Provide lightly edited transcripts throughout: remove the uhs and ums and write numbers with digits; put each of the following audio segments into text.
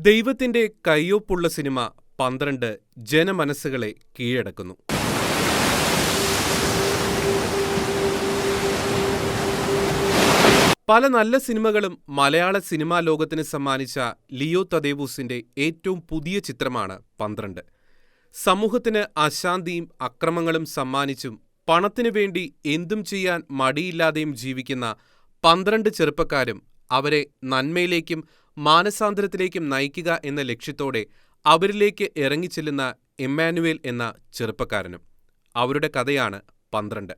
ദൈവത്തിന്റെ കയ്യൊപ്പുള്ള സിനിമ 12 ജനമനസ്സുകളെ കീഴടക്കുന്നു. പല നല്ല സിനിമകളും മലയാള സിനിമാ ലോകത്തിന് സമ്മാനിച്ച ലിയോ തദേവൂസിന്റെ ഏറ്റവും പുതിയ ചിത്രമാണ് 12. സമൂഹത്തിന് അശാന്തിയും അക്രമങ്ങളും സമ്മാനിച്ചും പണത്തിനു വേണ്ടി എന്തും ചെയ്യാൻ മടിയില്ലാതെയും ജീവിക്കുന്ന 12 ചെറുപ്പക്കാരും അവരെ നന്മയിലേക്കും മാനസാന്തരത്തിലേക്കും നയിക്കുക എന്ന ലക്ഷ്യത്തോടെ അവരിലേക്ക് ഇറങ്ങിച്ചെല്ലുന്ന എമ്മാനുവേൽ എന്ന ചെറുപ്പക്കാരനും. അവരുടെ കഥയാണ് 12.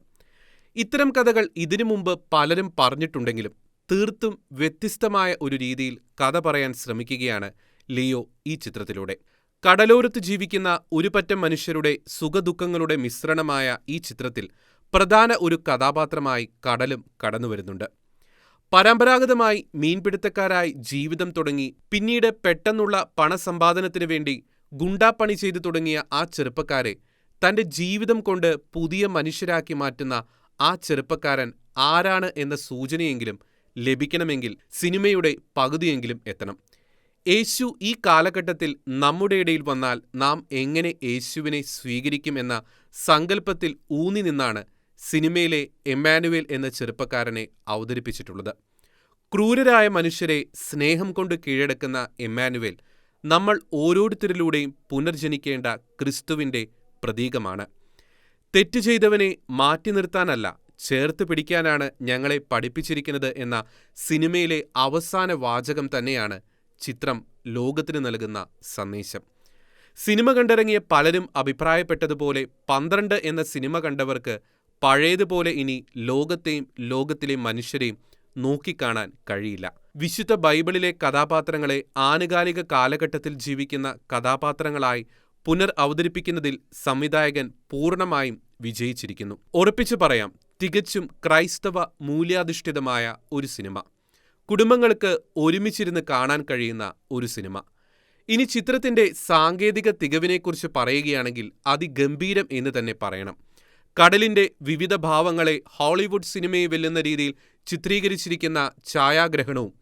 ഇത്തരം കഥകൾ ഇതിനു മുമ്പ് പലരും പറഞ്ഞിട്ടുണ്ടെങ്കിലും തീർത്തും വ്യത്യസ്തമായ ഒരു രീതിയിൽ കഥ പറയാൻ ശ്രമിക്കുകയാണ് ലിയോ ഈ ചിത്രത്തിലൂടെ. കടലോരത്ത് ജീവിക്കുന്ന ഒരു പറ്റം മനുഷ്യരുടെ സുഖദുഃഖങ്ങളുടെ മിശ്രണമായ ഈ ചിത്രത്തിൽ പ്രധാന ഒരു കഥാപാത്രമായി കടലും കടന്നുവരുന്നുണ്ട്. പരമ്പരാഗതമായി മീൻപിടുത്തക്കാരായി ജീവിതം തുടങ്ങി പിന്നീട് പെട്ടെന്നുള്ള പണസമ്പാദനത്തിനു വേണ്ടി ഗുണ്ടാപ്പണി ചെയ്തു തുടങ്ങിയ ആ ചെറുപ്പക്കാരെ തന്റെ ജീവിതം കൊണ്ട് പുതിയ മനുഷ്യരാക്കി മാറ്റുന്ന ആ ചെറുപ്പക്കാരൻ ആരാണ് എന്ന സൂചനയെങ്കിലും ലഭിക്കണമെങ്കിൽ സിനിമയുടെ പകുതിയെങ്കിലും എത്തണം. യേശു ഈ കാലഘട്ടത്തിൽ നമ്മുടെ ഇടയിൽ വന്നാൽ നാം എങ്ങനെ യേശുവിനെ സ്വീകരിക്കും എന്ന സങ്കല്പത്തിൽ ഊന്നി നിന്നാണ് സിനിമയിലെ എമ്മാനുവേൽ എന്ന ചെറുപ്പക്കാരനെ അവതരിപ്പിച്ചിട്ടുള്ളത്. ക്രൂരരായ മനുഷ്യരെ സ്നേഹം കൊണ്ട് കീഴടക്കുന്ന എമ്മാനുവേൽ നമ്മൾ ഓരോരുത്തരിലൂടെയും പുനർജനിക്കേണ്ട ക്രിസ്തുവിന്റെ പ്രതീകമാണ്. തെറ്റ് ചെയ്തവനെ മാറ്റി നിർത്താനല്ല, ചേർത്ത് പിടിക്കാനാണ് ഞങ്ങളെ പഠിപ്പിച്ചിരിക്കുന്നത് എന്ന സിനിമയിലെ അവസാന വാചകം തന്നെയാണ് ചിത്രം ലോകത്തിന് നൽകുന്ന സന്ദേശം. സിനിമ കണ്ടിറങ്ങിയ പലരും അഭിപ്രായപ്പെട്ടതുപോലെ 12 എന്ന സിനിമ കണ്ടവർക്ക് പഴയതുപോലെ ഇനി ലോകത്തെയും ലോകത്തിലെ മനുഷ്യരെയും നോക്കിക്കാണാൻ കഴിയില്ല. വിശുദ്ധ ബൈബിളിലെ കഥാപാത്രങ്ങളെ ആനുകാലിക കാലഘട്ടത്തിൽ ജീവിക്കുന്ന കഥാപാത്രങ്ങളായി പുനർ അവതരിപ്പിക്കുന്നതിൽ സംവിധായകൻ പൂർണ്ണമായും വിജയിച്ചിരിക്കുന്നു. ഉറപ്പിച്ചു പറയാം, തികച്ചും ക്രൈസ്തവ മൂല്യാധിഷ്ഠിതമായ ഒരു സിനിമ, കുടുംബങ്ങൾക്ക് ഒരുമിച്ചിരുന്ന് കാണാൻ കഴിയുന്ന ഒരു സിനിമ. ഇനി ചിത്രത്തിന്റെ സാങ്കേതിക തികവിനെക്കുറിച്ച് പറയുകയാണെങ്കിൽ അതിഗംഭീരം എന്ന് തന്നെ പറയണം. കടലിന്റെ വിവിധ ഭാവങ്ങളെ ഹോളിവുഡ് സിനിമയെ വെല്ലുന്ന രീതിയിൽ ചിത്രീകരിച്ചിരിക്കുന്ന ഛായാഗ്രഹണവും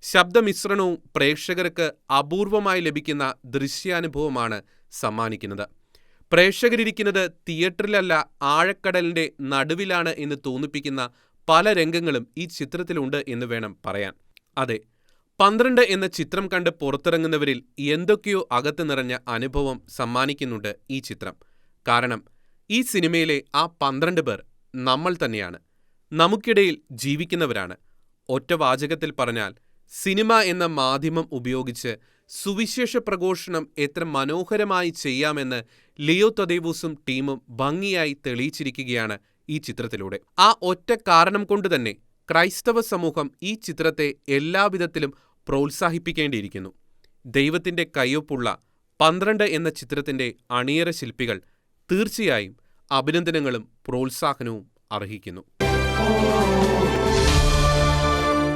ശബ്ദമിശ്രണവും പ്രേക്ഷകർക്ക് അപൂർവമായി ലഭിക്കുന്ന ദൃശ്യാനുഭവമാണ് സമ്മാനിക്കുന്നത്. പ്രേക്ഷകരിരിക്കുന്നത് തിയേറ്ററിലല്ല, ആഴക്കടലിന്റെ നടുവിലാണ് എന്ന് തോന്നിപ്പിക്കുന്ന പല രംഗങ്ങളും ഈ ചിത്രത്തിലുണ്ട് എന്ന് വേണം പറയാൻ. അതെ, 12 എന്ന ചിത്രം കണ്ട് പുറത്തിറങ്ങുന്നവരിൽ എന്തൊക്കെയോ അകത്ത് നിറഞ്ഞ അനുഭവം സമ്മാനിക്കുന്നുണ്ട് ഈ ചിത്രം. കാരണം ഈ സിനിമയിലെ ആ 12 പേർ നമ്മൾ തന്നെയാണ്, നമുക്കിടയിൽ ജീവിക്കുന്നവരാണ്. ഒറ്റ വാചകത്തിൽ പറഞ്ഞാൽ, സിനിമ എന്ന മാധ്യമം ഉപയോഗിച്ച് സുവിശേഷ പ്രഘോഷണം എത്ര മനോഹരമായി ചെയ്യാമെന്ന് ലിയോ തദേവൂസും ടീമും ഭംഗിയായി തെളിയിച്ചിരിക്കുകയാണ് ഈ ചിത്രത്തിലൂടെ. ആ ഒറ്റ കാരണം കൊണ്ടുതന്നെ ക്രൈസ്തവ സമൂഹം ഈ ചിത്രത്തെ എല്ലാവിധത്തിലും പ്രോത്സാഹിപ്പിക്കേണ്ടിയിരിക്കുന്നു. ദൈവത്തിന്റെ കയ്യൊപ്പുള്ള 12 എന്ന ചിത്രത്തിന്റെ അണിയറ ശില്പികൾ തീർച്ചയായും അഭിനന്ദനങ്ങളും പ്രോത്സാഹനവും അർഹിക്കുന്നു.